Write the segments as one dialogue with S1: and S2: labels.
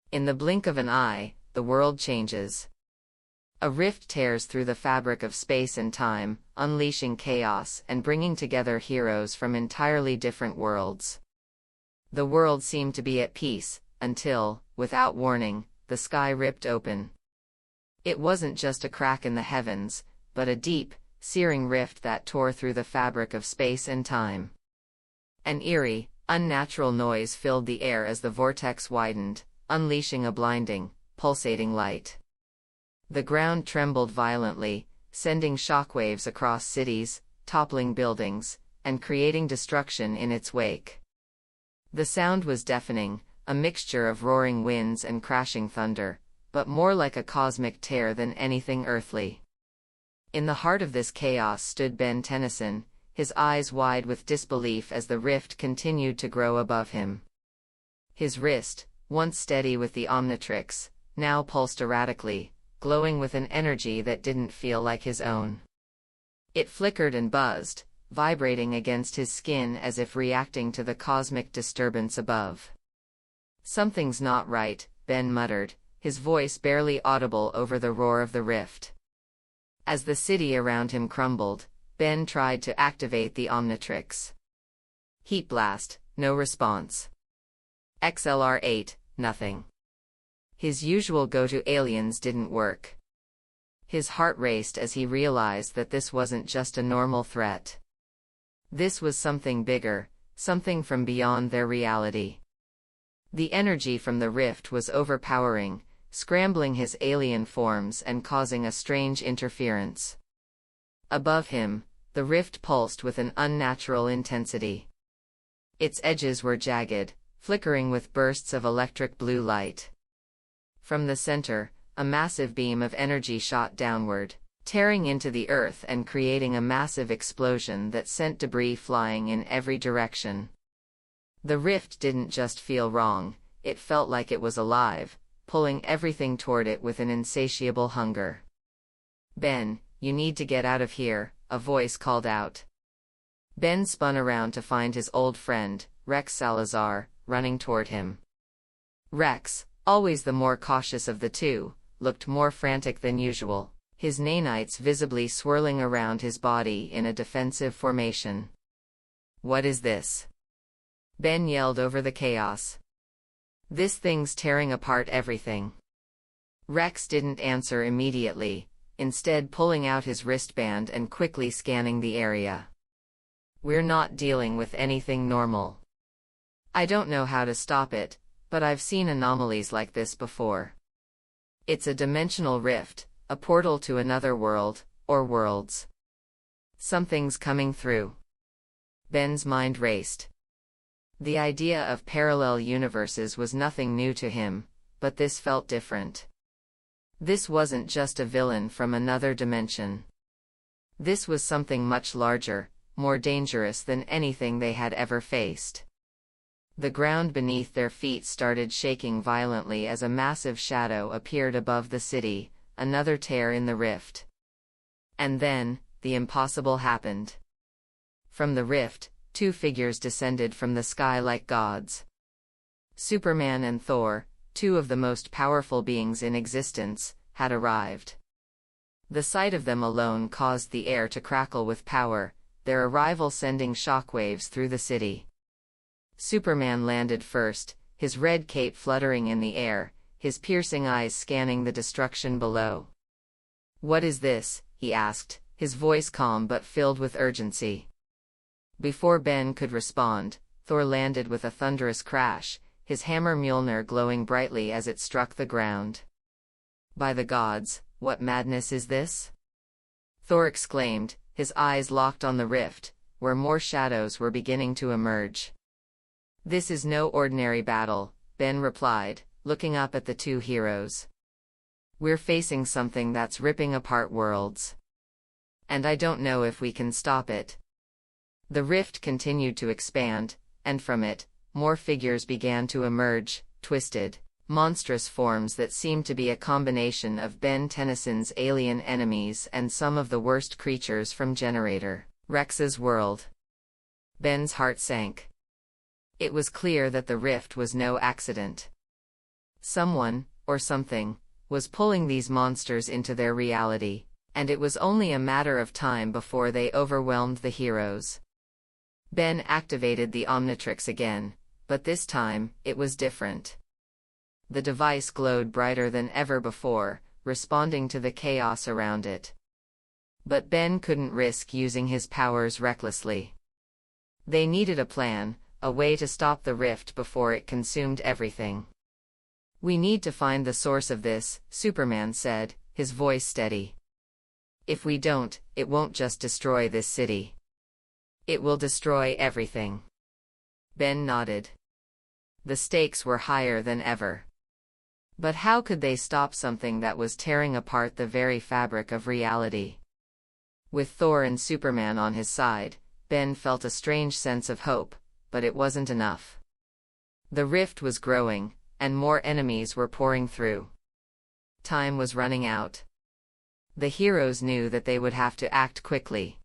S1: In the blink of an eye, the world changes. A rift tears through the fabric of space and time, unleashing chaos and bringing together heroes from entirely different worlds. The world seemed to be at peace, until, without warning, the sky ripped open. It wasn't just a crack in the heavens, but a deep, searing rift that tore through the fabric of space and time. An eerie, unnatural noise filled the air as the vortex widened, unleashing a blinding, pulsating light. The ground trembled violently, sending shockwaves across cities, toppling buildings, and creating destruction in its wake. The sound was deafening, a mixture of roaring winds and crashing thunder, but more like a cosmic tear than anything earthly. In the heart of this chaos stood Ben Tennyson, his eyes wide with disbelief as the rift continued to grow above him. His wrist, once steady with the Omnitrix, now pulsed erratically, glowing with an energy that didn't feel like his own. It flickered and buzzed, vibrating against his skin as if reacting to the cosmic disturbance above. "Something's not right," Ben muttered, his voice barely audible over the roar of the rift. As the city around him crumbled, Ben tried to activate the Omnitrix. Heat blast, no response. XLR8, nothing. His usual go-to aliens didn't work. His heart raced as he realized that this wasn't just a normal threat. This was something bigger, something from beyond their reality. The energy from the rift was overpowering, scrambling his alien forms and causing a strange interference. Above him, the rift pulsed with an unnatural intensity. Its edges were jagged, flickering with bursts of electric blue light. From the center, a massive beam of energy shot downward, tearing into the earth and creating a massive explosion that sent debris flying in every direction. The rift didn't just feel wrong, it felt like it was alive, pulling everything toward it with an insatiable hunger. "Ben, you need to get out of here," a voice called out. Ben spun around to find his old friend, Rex Salazar, running toward him. Rex, always the more cautious of the two, looked more frantic than usual, his nanites visibly swirling around his body in a defensive formation. "What is this?" Ben yelled over the chaos. "This thing's tearing apart everything." Rex didn't answer immediately, instead pulling out his wristband and quickly scanning the area. "We're not dealing with anything normal. I don't know how to stop it, but I've seen anomalies like this before. It's a dimensional rift, a portal to another world, or worlds. Something's coming through." Ben's mind raced. The idea of parallel universes was nothing new to him, but this felt different. This wasn't just a villain from another dimension. This was something much larger, more dangerous than anything they had ever faced. The ground beneath their feet started shaking violently as a massive shadow appeared above the city, another tear in the rift. And then, the impossible happened. From the rift, two figures descended from the sky like gods. Superman and Thor, two of the most powerful beings in existence, had arrived. The sight of them alone caused the air to crackle with power, their arrival sending shockwaves through the city. Superman landed first, his red cape fluttering in the air, his piercing eyes scanning the destruction below. "What is this?" he asked, his voice calm but filled with urgency. Before Ben could respond, Thor landed with a thunderous crash, his hammer Mjolnir glowing brightly as it struck the ground. "By the gods, what madness is this?" Thor exclaimed, his eyes locked on the rift, where more shadows were beginning to emerge. "This is no ordinary battle," Ben replied, looking up at the two heroes. "We're facing something that's ripping apart worlds. And I don't know if we can stop it." The rift continued to expand, and from it, more figures began to emerge, twisted, monstrous forms that seemed to be a combination of Ben Tennyson's alien enemies and some of the worst creatures from Generator, Rex's world. Ben's heart sank. It was clear that the rift was no accident. Someone, or something, was pulling these monsters into their reality, and it was only a matter of time before they overwhelmed the heroes. Ben activated the Omnitrix again, but this time, it was different. The device glowed brighter than ever before, responding to the chaos around it. But Ben couldn't risk using his powers recklessly. They needed a plan, a way to stop the rift before it consumed everything. "We need to find the source of this," Superman said, his voice steady. "If we don't, it won't just destroy this city. It will destroy everything." Ben nodded. The stakes were higher than ever. But how could they stop something that was tearing apart the very fabric of reality? With Thor and Superman on his side, Ben felt a strange sense of hope, but it wasn't enough. The rift was growing, and more enemies were pouring through. Time was running out. The heroes knew that they would have to act quickly.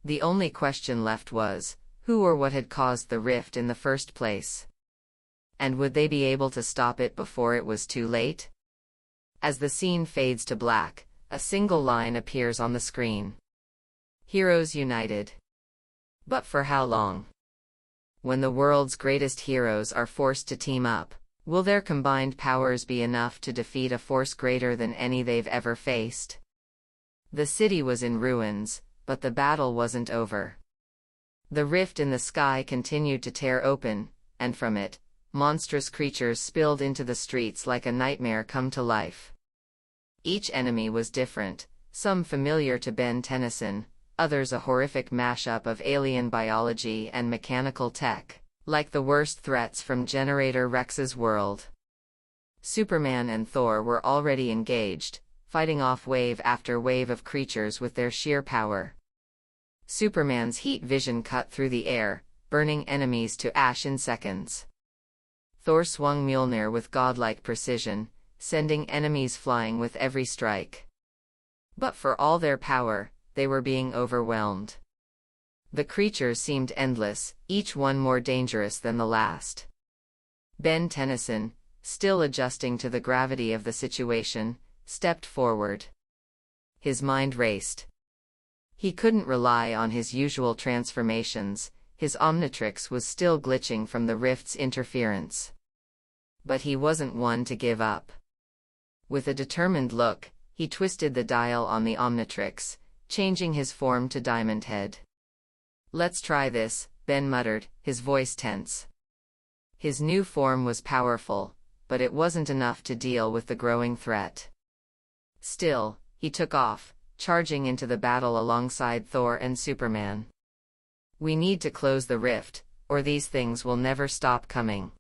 S1: The only question left was, who or what had caused the rift in the first place? And would they be able to stop it before it was too late? As the scene fades to black, a single line appears on the screen. Heroes united. But for how long? When the world's greatest heroes are forced to team up, will their combined powers be enough to defeat a force greater than any they've ever faced? The city was in ruins, but the battle wasn't over. The rift in the sky continued to tear open, and from it, monstrous creatures spilled into the streets like a nightmare come to life. Each enemy was different, some familiar to Ben Tennyson, others a horrific mashup of alien biology and mechanical tech, like the worst threats from Generator Rex's world. Superman and Thor were already engaged, fighting off wave after wave of creatures with their sheer power. Superman's heat vision cut through the air, burning enemies to ash in seconds. Thor swung Mjolnir with godlike precision, sending enemies flying with every strike. But for all their power, they were being overwhelmed. The creatures seemed endless, each one more dangerous than the last. Ben Tennyson, still adjusting to the gravity of the situation, stepped forward. His mind raced. He couldn't rely on his usual transformations, his Omnitrix was still glitching from the rift's interference. But he wasn't one to give up. With a determined look, he twisted the dial on the Omnitrix, changing his form to Diamond Head. "Let's try this," Ben muttered, his voice tense. His new form was powerful, but it wasn't enough to deal with the growing threat. Still, he took off, charging into the battle alongside Thor and Superman. "We need to close the rift, or these things will never stop coming,"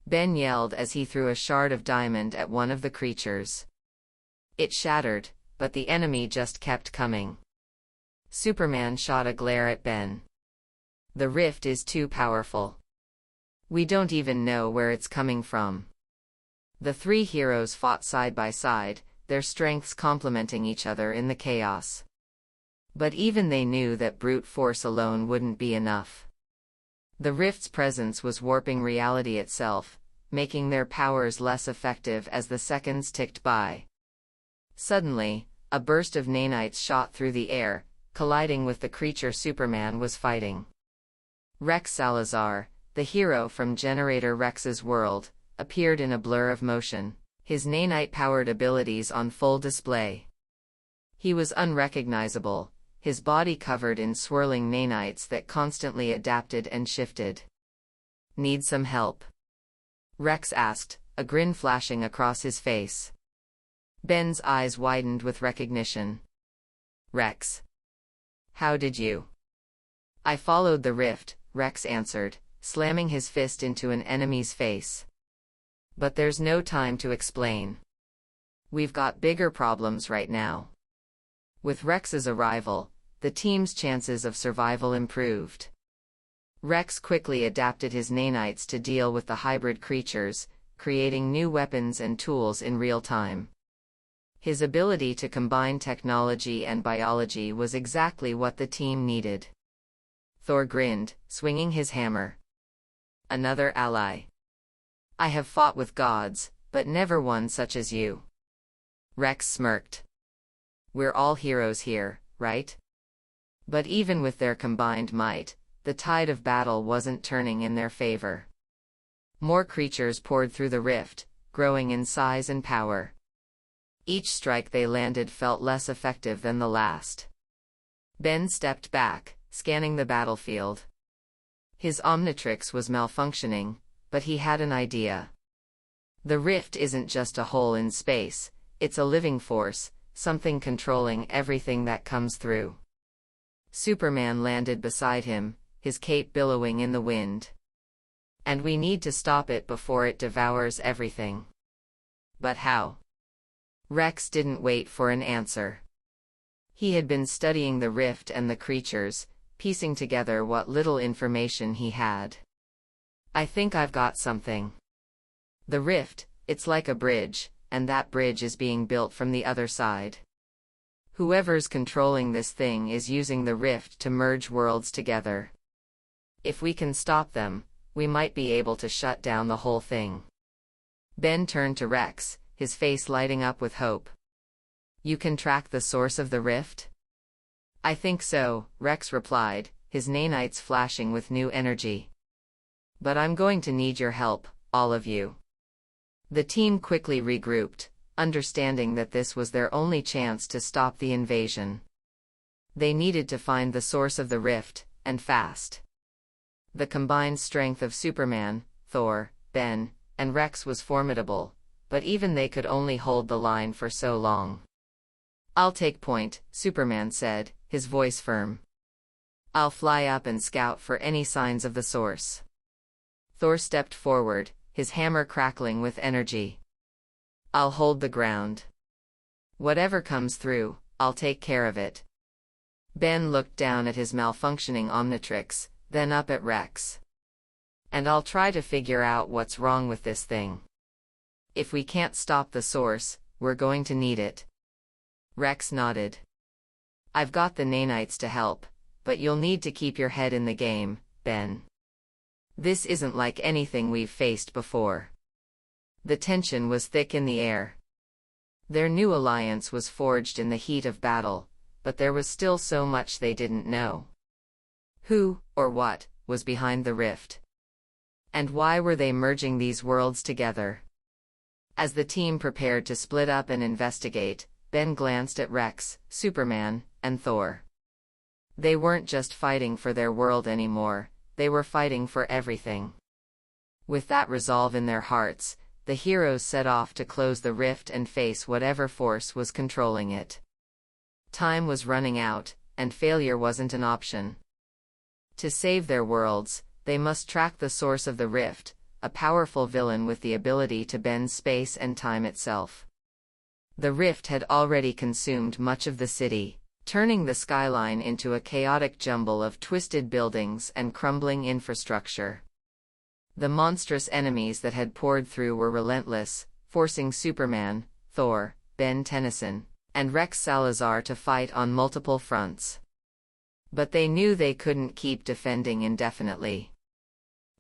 S1: Ben yelled as he threw a shard of diamond at one of the creatures. It shattered, but the enemy just kept coming. Superman shot a glare at Ben. "The rift is too powerful. We don't even know where it's coming from." The three heroes fought side by side, their strengths complementing each other in the chaos. But even they knew that brute force alone wouldn't be enough. The rift's presence was warping reality itself, making their powers less effective as the seconds ticked by. Suddenly, a burst of nanites shot through the air, colliding with the creature Superman was fighting. Rex Salazar, the hero from Generator Rex's world, appeared in a blur of motion, his nanite-powered abilities on full display. He was unrecognizable, his body covered in swirling nanites that constantly adapted and shifted. "Need some help?" Rex asked, a grin flashing across his face. Ben's eyes widened with recognition. "Rex. How did you?" "I followed the rift," Rex answered, slamming his fist into an enemy's face. "But there's no time to explain. We've got bigger problems right now." With Rex's arrival, the team's chances of survival improved. Rex quickly adapted his nanites to deal with the hybrid creatures, creating new weapons and tools in real time. His ability to combine technology and biology was exactly what the team needed. Thor grinned, swinging his hammer. "Another ally. I have fought with gods, but never one such as you. Rex smirked. We're all heroes here, right? But even with their combined might, the tide of battle wasn't turning in their favor. More creatures poured through the rift, growing in size and power. Each strike they landed felt less effective than the last. Ben stepped back, scanning the battlefield. His Omnitrix was malfunctioning, but he had an idea. The rift isn't just a hole in space, it's a living force, something controlling everything that comes through. Superman landed beside him, his cape billowing in the wind. And we need to stop it before it devours everything. But how? Rex didn't wait for an answer. He had been studying the rift and the creatures, piecing together what little information he had. I think I've got something. The rift, it's like a bridge, and that bridge is being built from the other side. Whoever's controlling this thing is using the rift to merge worlds together. If we can stop them, we might be able to shut down the whole thing. Ben turned to Rex, his face lighting up with hope. You can track the source of the rift? I think so, Rex replied, his nanites flashing with new energy. But I'm going to need your help, all of you. The team quickly regrouped, understanding that this was their only chance to stop the invasion. They needed to find the source of the rift, and fast. The combined strength of Superman, Thor, Ben, and Rex was formidable, but even they could only hold the line for so long. I'll take point, Superman said, his voice firm. I'll fly up and scout for any signs of the source. Thor stepped forward, his hammer crackling with energy. I'll hold the ground. Whatever comes through, I'll take care of it. Ben looked down at his malfunctioning Omnitrix, then up at Rex. And I'll try to figure out what's wrong with this thing. If we can't stop the source, we're going to need it. Rex nodded. I've got the nanites to help, but you'll need to keep your head in the game, Ben. This isn't like anything we've faced before. The tension was thick in the air. Their new alliance was forged in the heat of battle, but there was still so much they didn't know. Who, or what, was behind the rift? And why were they merging these worlds together? As the team prepared to split up and investigate, Ben glanced at Rex, Superman, and Thor. They weren't just fighting for their world anymore, they were fighting for everything. With that resolve in their hearts, the heroes set off to close the rift and face whatever force was controlling it. Time was running out, and failure wasn't an option. To save their worlds, they must track the source of the rift, a powerful villain with the ability to bend space and time itself. The rift had already consumed much of the city, turning the skyline into a chaotic jumble of twisted buildings and crumbling infrastructure. The monstrous enemies that had poured through were relentless, forcing Superman, Thor, Ben Tennyson, and Rex Salazar to fight on multiple fronts. But they knew they couldn't keep defending indefinitely.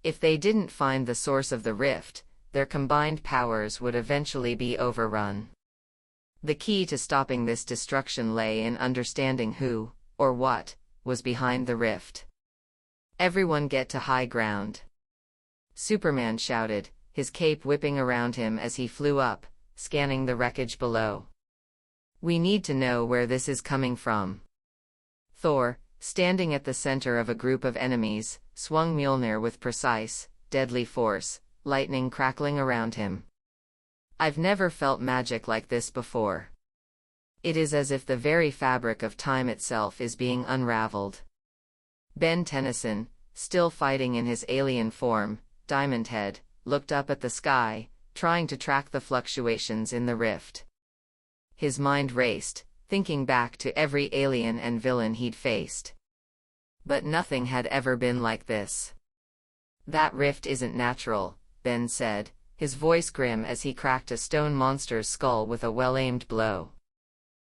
S1: If they didn't find the source of the rift, their combined powers would eventually be overrun. The key to stopping this destruction lay in understanding who, or what, was behind the rift. Everyone get to high ground. Superman shouted, his cape whipping around him as he flew up, scanning the wreckage below. We need to know where this is coming from. Thor, standing at the center of a group of enemies, swung Mjolnir with precise, deadly force, lightning crackling around him. I've never felt magic like this before. It is as if the very fabric of time itself is being unraveled. Ben Tennyson, still fighting in his alien form, Diamond Head, looked up at the sky, trying to track the fluctuations in the rift. His mind raced, thinking back to every alien and villain he'd faced. But nothing had ever been like this. That rift isn't natural, Ben said, his voice grim as he cracked a stone monster's skull with a well-aimed blow.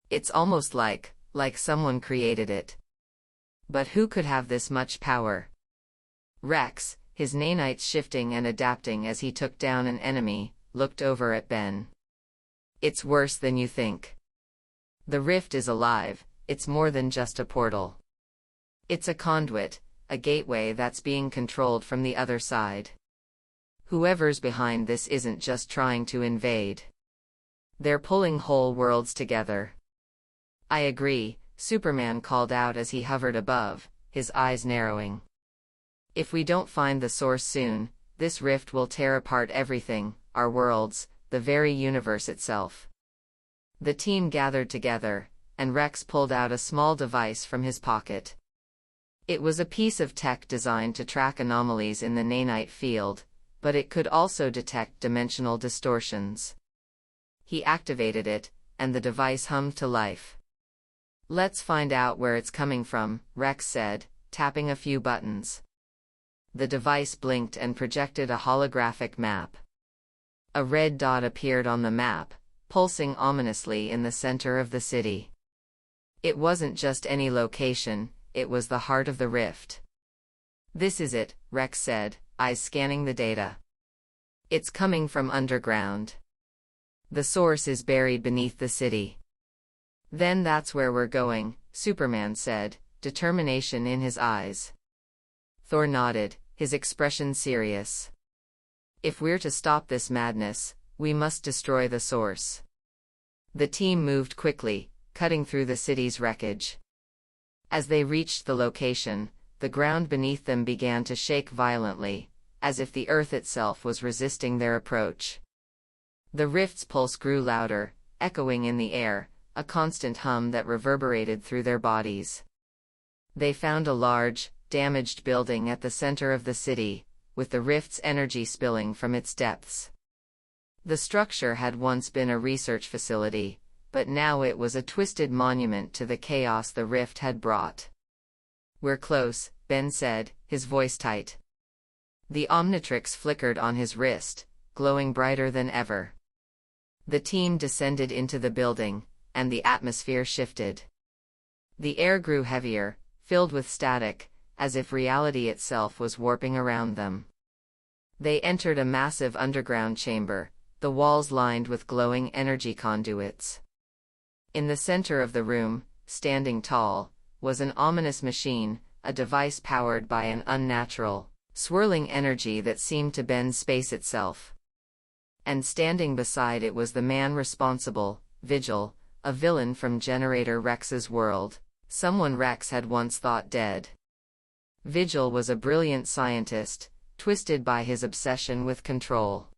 S1: It's almost like someone created it. But who could have this much power? Rex, his nanites shifting and adapting as he took down an enemy, looked over at Ben. "It's worse than you think. The rift is alive, it's more than just a portal. It's a conduit, a gateway that's being controlled from the other side. Whoever's behind this isn't just trying to invade. They're pulling whole worlds together." "I agree," Superman called out as he hovered above, his eyes narrowing. "If we don't find the source soon, this rift will tear apart everything, our worlds, the very universe itself." The team gathered together, and Rex pulled out a small device from his pocket. It was a piece of tech designed to track anomalies in the nanite field, but it could also detect dimensional distortions. He activated it, and the device hummed to life. "Let's find out where it's coming from," Rex said, tapping a few buttons. The device blinked and projected a holographic map. A red dot appeared on the map, pulsing ominously in the center of the city. It wasn't just any location, it was the heart of the rift. "This is it," Rex said, eyes scanning the data. "It's coming from underground. The source is buried beneath the city." "Then that's where we're going," Superman said, determination in his eyes. Thor nodded, his expression serious. "If we're to stop this madness, we must destroy the source." The team moved quickly, cutting through the city's wreckage. As they reached the location, the ground beneath them began to shake violently, as if the earth itself was resisting their approach. The rift's pulse grew louder, echoing in the air, a constant hum that reverberated through their bodies. They found a large, damaged building at the center of the city, with the rift's energy spilling from its depths. The structure had once been a research facility, but now it was a twisted monument to the chaos the rift had brought. "We're close," Ben said, his voice tight. The Omnitrix flickered on his wrist, glowing brighter than ever. The team descended into the building, and the atmosphere shifted. The air grew heavier, filled with static, as if reality itself was warping around them. They entered a massive underground chamber, the walls lined with glowing energy conduits. In the center of the room, standing tall, was an ominous machine, a device powered by an unnatural, swirling energy that seemed to bend space itself. And standing beside it was the man responsible, Vigil, a villain from Generator Rex's world, someone Rex had once thought dead. Vigil was a brilliant scientist, twisted by his obsession with control.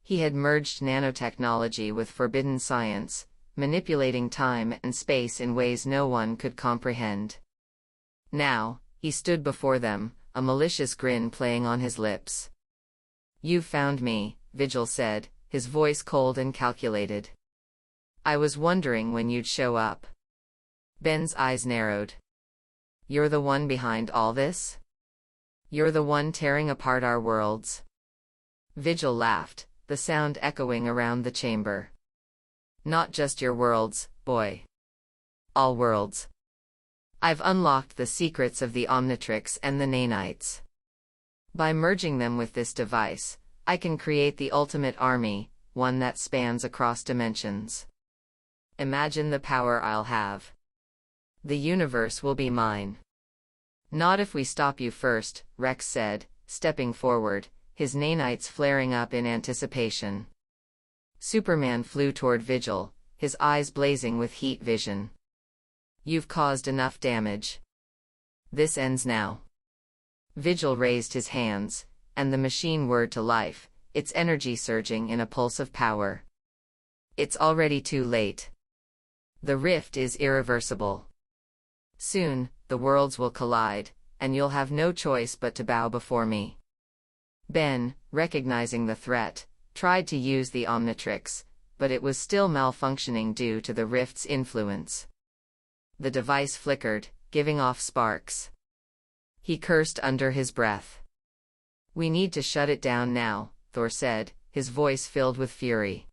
S1: He had merged nanotechnology with forbidden science, manipulating time and space in ways no one could comprehend. Now, he stood before them, a malicious grin playing on his lips. "You've found me," Vigil said, his voice cold and calculated. "I was wondering when you'd show up." Ben's eyes narrowed. "You're the one behind all this? You're the one tearing apart our worlds?" Vigil laughed, the sound echoing around the chamber. "Not just your worlds, boy. All worlds. I've unlocked the secrets of the Omnitrix and the nanites. By merging them with this device, I can create the ultimate army, one that spans across dimensions. Imagine the power I'll have. The universe will be mine." "Not if we stop you first," Rex said, stepping forward, his nanites flaring up in anticipation. Superman flew toward Vigil, his eyes blazing with heat vision. "You've caused enough damage. This ends now." Vigil raised his hands, and the machine whirred to life, its energy surging in a pulse of power. "It's already too late. The rift is irreversible. Soon, the worlds will collide, and you'll have no choice but to bow before me." Ben, recognizing the threat, tried to use the Omnitrix, but it was still malfunctioning due to the rift's influence. The device flickered, giving off sparks. He cursed under his breath. "We need to shut it down now," Thor said, his voice filled with fury.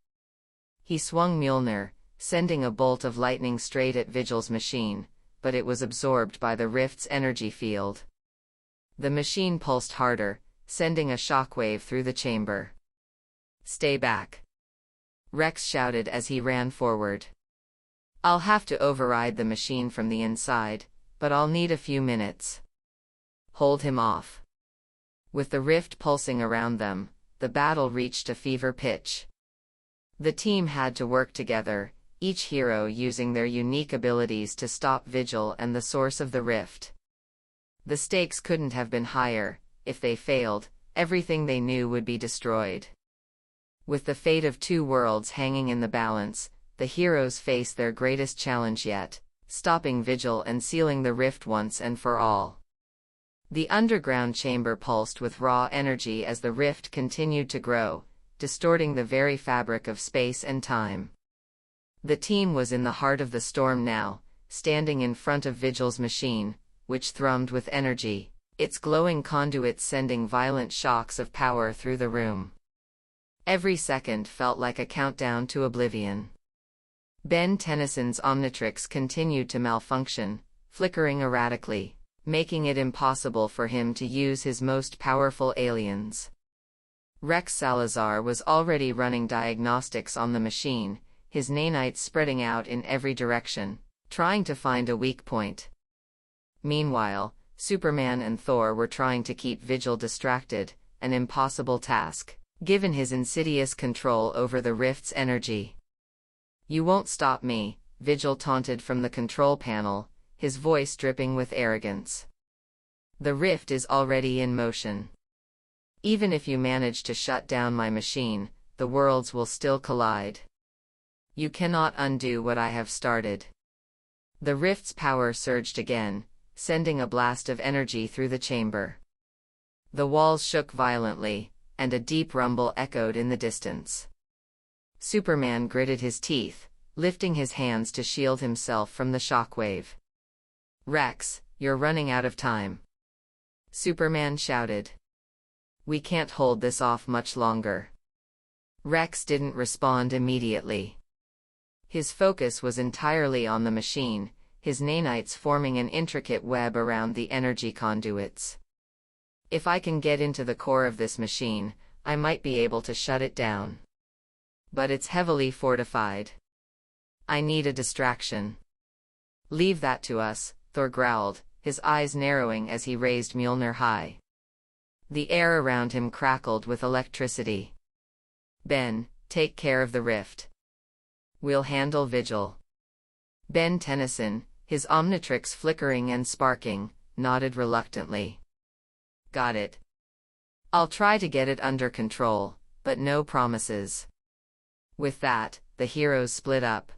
S1: He swung Mjolnir, sending a bolt of lightning straight at Vigil's machine, but it was absorbed by the rift's energy field. The machine pulsed harder, sending a shockwave through the chamber. "Stay back," Rex shouted as he ran forward. "I'll have to override the machine from the inside, but I'll need a few minutes." "Hold him off." With the rift pulsing around them, the battle reached a fever pitch. The team had to work together, each hero using their unique abilities to stop Vigil and the source of the rift. The stakes couldn't have been higher. If they failed, everything they knew would be destroyed. With the fate of two worlds hanging in the balance, the heroes faced their greatest challenge yet, stopping Vigil and sealing the rift once and for all. The underground chamber pulsed with raw energy as the rift continued to grow, distorting the very fabric of space and time. The team was in the heart of the storm now, standing in front of Vigil's machine, which thrummed with energy, its glowing conduits sending violent shocks of power through the room. Every second felt like a countdown to oblivion. Ben Tennyson's Omnitrix continued to malfunction, flickering erratically, making it impossible for him to use his most powerful aliens. Rex Salazar was already running diagnostics on the machine, his nanites spreading out in every direction, trying to find a weak point. Meanwhile, Superman and Thor were trying to keep Vigil distracted, an impossible task, given his insidious control over the rift's energy. "You won't stop me," Vigil taunted from the control panel, his voice dripping with arrogance. "The rift is already in motion. Even if you manage to shut down my machine, the worlds will still collide. You cannot undo what I have started." The rift's power surged again, sending a blast of energy through the chamber. The walls shook violently, and a deep rumble echoed in the distance. Superman gritted his teeth, lifting his hands to shield himself from the shockwave. "Rex, you're running out of time," Superman shouted. "We can't hold this off much longer." Rex didn't respond immediately. His focus was entirely on the machine, his nanites forming an intricate web around the energy conduits. "If I can get into the core of this machine, I might be able to shut it down. But it's heavily fortified. I need a distraction." "Leave that to us," Thor growled, his eyes narrowing as he raised Mjolnir high. The air around him crackled with electricity. "Ben, take care of the rift. We'll handle Vigil." Ben Tennyson, his Omnitrix flickering and sparking, nodded reluctantly. "Got it. I'll try to get it under control, but no promises." With that, the heroes split up.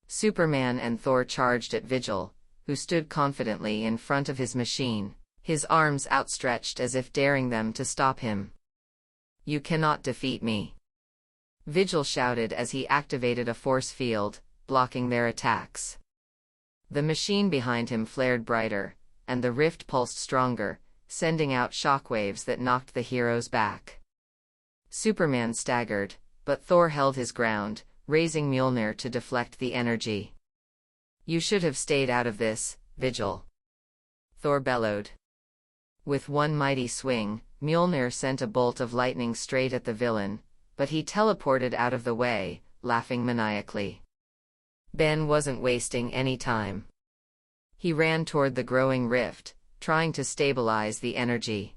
S1: Superman and Thor charged at Vigil, who stood confidently in front of his machine, his arms outstretched as if daring them to stop him. "You cannot defeat me," Vigil shouted as he activated a force field, blocking their attacks. The machine behind him flared brighter, and the rift pulsed stronger, sending out shockwaves that knocked the heroes back. Superman staggered, but Thor held his ground, raising Mjolnir to deflect the energy. "You should have stayed out of this, Vigil," Thor bellowed. With one mighty swing, Mjolnir sent a bolt of lightning straight at the villain, but he teleported out of the way, laughing maniacally. Ben wasn't wasting any time. He ran toward the growing rift, trying to stabilize the energy.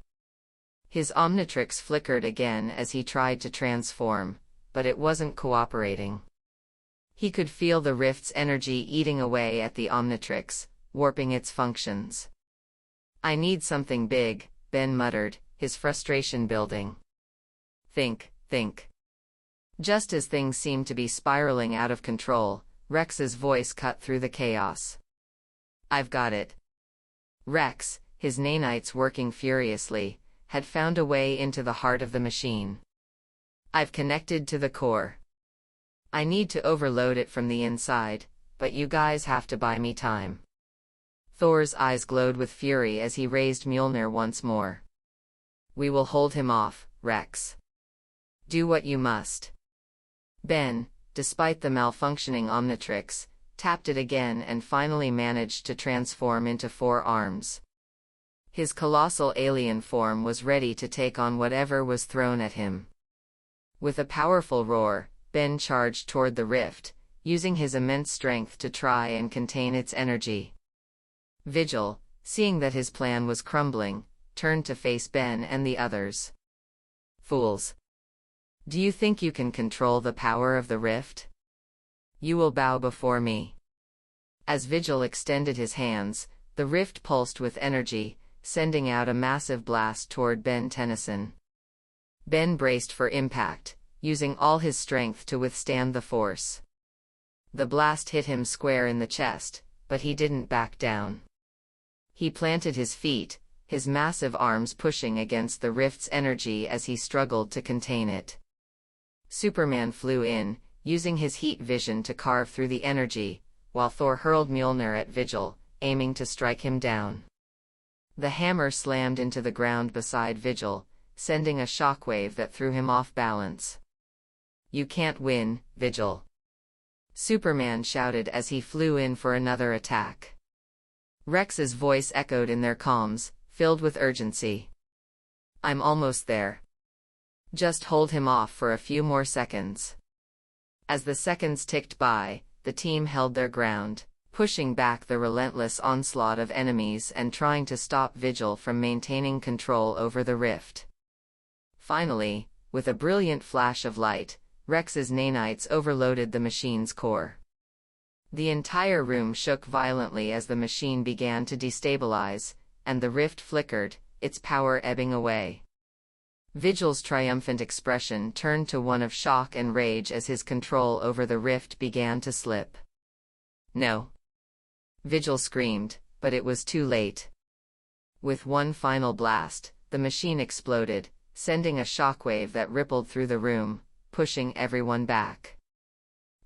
S1: His Omnitrix flickered again as he tried to transform, but it wasn't cooperating. He could feel the rift's energy eating away at the Omnitrix, warping its functions. "I need something big," Ben muttered, his frustration building. Think. Just as things seemed to be spiraling out of control, Rex's voice cut through the chaos. "I've got it." Rex, his nanites working furiously, had found a way into the heart of the machine. "I've connected to the core. I need to overload it from the inside, but you guys have to buy me time." Thor's eyes glowed with fury as he raised Mjolnir once more. "We will hold him off, Rex. Do what you must." Ben, despite the malfunctioning Omnitrix, tapped it again and finally managed to transform into 4 arms. His colossal alien form was ready to take on whatever was thrown at him. With a powerful roar, Ben charged toward the rift, using his immense strength to try and contain its energy. Vigil, seeing that his plan was crumbling, turned to face Ben and the others. "Fools! Do you think you can control the power of the rift? You will bow before me." As Vigil extended his hands, the rift pulsed with energy, sending out a massive blast toward Ben Tennyson. Ben braced for impact, using all his strength to withstand the force. The blast hit him square in the chest, but he didn't back down. He planted his feet, his massive arms pushing against the rift's energy as he struggled to contain it. Superman flew in, using his heat vision to carve through the energy, while Thor hurled Mjolnir at Vigil, aiming to strike him down. The hammer slammed into the ground beside Vigil, sending a shockwave that threw him off balance. "You can't win, Vigil," Superman shouted as he flew in for another attack. Rex's voice echoed in their comms, filled with urgency. "I'm almost there. Just hold him off for a few more seconds." As the seconds ticked by, the team held their ground, pushing back the relentless onslaught of enemies and trying to stop Vigil from maintaining control over the rift. Finally, with a brilliant flash of light, Rex's nanites overloaded the machine's core. The entire room shook violently as the machine began to destabilize, and the rift flickered, its power ebbing away. Vigil's triumphant expression turned to one of shock and rage as his control over the rift began to slip. "No!" Vigil screamed, but it was too late. With one final blast, the machine exploded, sending a shockwave that rippled through the room, pushing everyone back.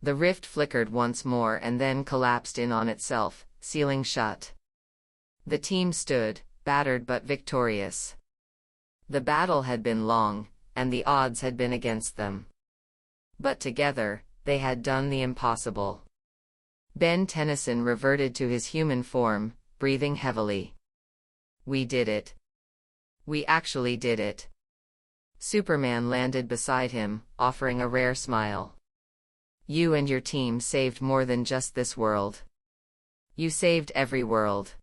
S1: The rift flickered once more and then collapsed in on itself, sealing shut. The team stood, battered but victorious. The battle had been long, and the odds had been against them. But together, they had done the impossible. Ben Tennyson reverted to his human form, breathing heavily. "We did it. We actually did it." Superman landed beside him, offering a rare smile. "You and your team saved more than just this world. You saved every world."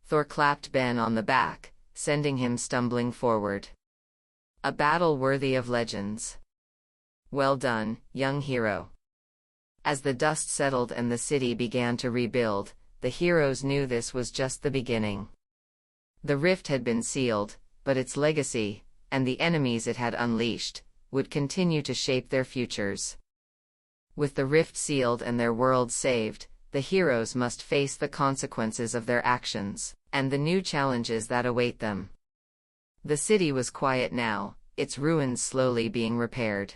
S1: Thor clapped Ben on the back, sending him stumbling forward. "A battle worthy of legends. Well done, young hero." As the dust settled and the city began to rebuild, the heroes knew this was just the beginning. The rift had been sealed, but its legacy, and the enemies it had unleashed, would continue to shape their futures. With the rift sealed and their world saved, the heroes must face the consequences of their actions, and the new challenges that await them. The city was quiet now, its ruins slowly being repaired.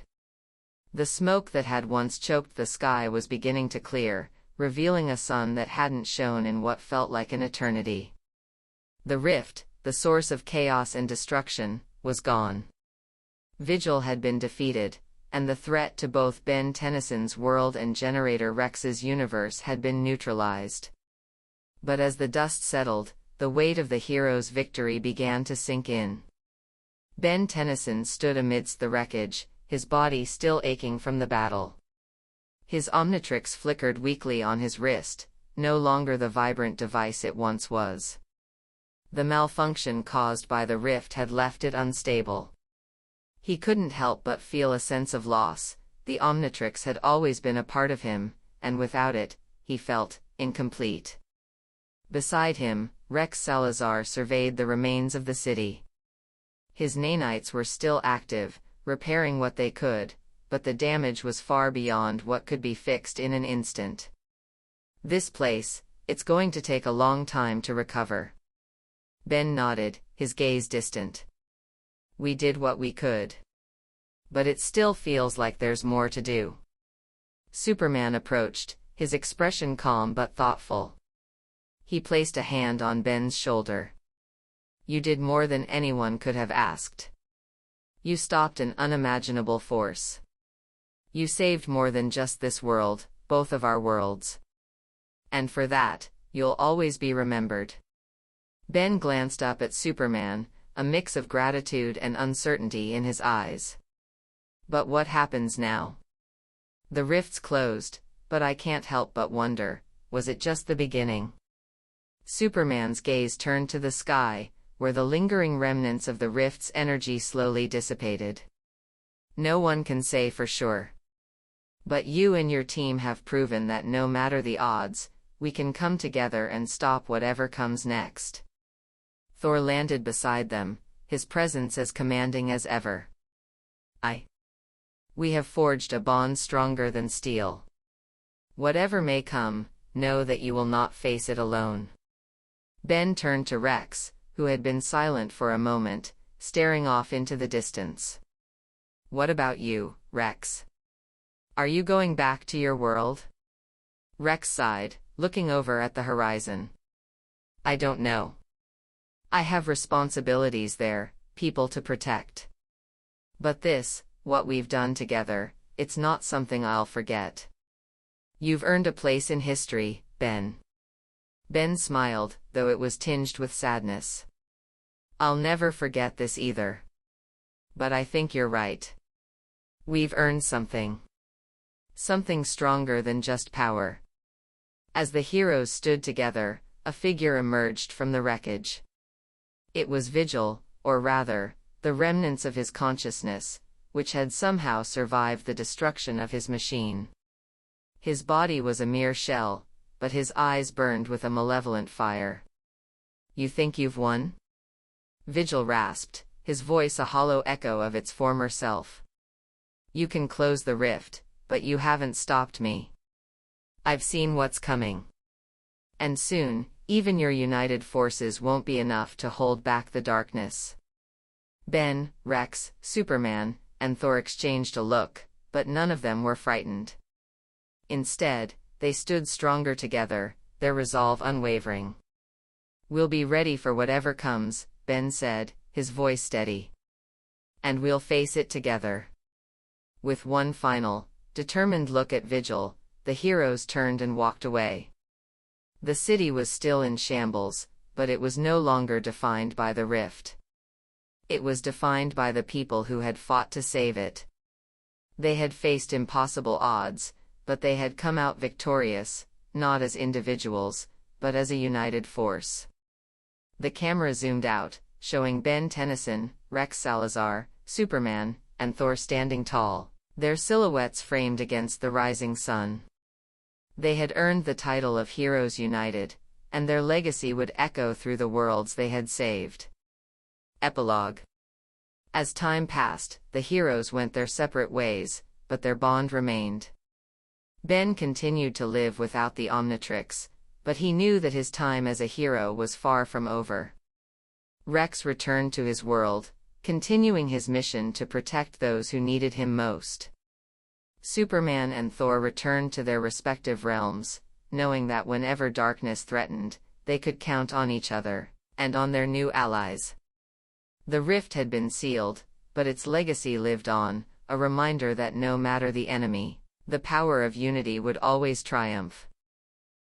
S1: The smoke that had once choked the sky was beginning to clear, revealing a sun that hadn't shone in what felt like an eternity. The rift, the source of chaos and destruction, was gone. Vigil had been defeated, and the threat to both Ben Tennyson's world and Generator Rex's universe had been neutralized. But as the dust settled, the weight of the hero's victory began to sink in. Ben Tennyson stood amidst the wreckage, his body still aching from the battle. His Omnitrix flickered weakly on his wrist, no longer the vibrant device it once was. The malfunction caused by the rift had left it unstable. He couldn't help but feel a sense of loss. The Omnitrix had always been a part of him, and without it, he felt incomplete. Beside him, Rex Salazar surveyed the remains of the city. His nanites were still active, repairing what they could, but the damage was far beyond what could be fixed in an instant. "This place, it's going to take a long time to recover." Ben nodded, his gaze distant. "We did what we could. But it still feels like there's more to do." Superman approached, his expression calm but thoughtful. He placed a hand on Ben's shoulder. "You did more than anyone could have asked. You stopped an unimaginable force. You saved more than just this world, both of our worlds. And for that, you'll always be remembered." Ben glanced up at Superman, a mix of gratitude and uncertainty in his eyes. But what happens now? The rifts closed, but I can't help but wonder, was it just the beginning? Superman's gaze turned to the sky, where the lingering remnants of the rift's energy slowly dissipated. No one can say for sure. But you and your team have proven that no matter the odds, we can come together and stop whatever comes next. Thor landed beside them, his presence as commanding as ever. We have forged a bond stronger than steel. Whatever may come, know that you will not face it alone. Ben turned to Rex, who had been silent for a moment, staring off into the distance. What about you, Rex? Are you going back to your world? Rex sighed, looking over at the horizon. I don't know. I have responsibilities there, people to protect. But this, what we've done together, it's not something I'll forget. You've earned a place in history, Ben. Ben smiled, though it was tinged with sadness. I'll never forget this either. But I think you're right. We've earned something. Something stronger than just power. As the heroes stood together, a figure emerged from the wreckage. It was Vigil, or rather, the remnants of his consciousness, which had somehow survived the destruction of his machine. His body was a mere shell, but his eyes burned with a malevolent fire. You think you've won? Vigil rasped, his voice a hollow echo of its former self. You can close the rift, but you haven't stopped me. I've seen what's coming. And soon, even your united forces won't be enough to hold back the darkness. Ben, Rex, Superman, and Thor exchanged a look, but none of them were frightened. Instead, they stood stronger together, their resolve unwavering. We'll be ready for whatever comes, Ben said, his voice steady. And we'll face it together. With one final, determined look at Vigil, the heroes turned and walked away. The city was still in shambles, but it was no longer defined by the rift. It was defined by the people who had fought to save it. They had faced impossible odds, but they had come out victorious, not as individuals, but as a united force. The camera zoomed out, showing Ben Tennyson, Rex Salazar, Superman, and Thor standing tall, their silhouettes framed against the rising sun. They had earned the title of Heroes United, and their legacy would echo through the worlds they had saved. Epilogue. As time passed, the heroes went their separate ways, but their bond remained. Ben continued to live without the Omnitrix, but he knew that his time as a hero was far from over. Rex returned to his world, continuing his mission to protect those who needed him most. Superman and Thor returned to their respective realms, knowing that whenever darkness threatened, they could count on each other, and on their new allies. The rift had been sealed, but its legacy lived on, a reminder that no matter the enemy, the power of unity would always triumph.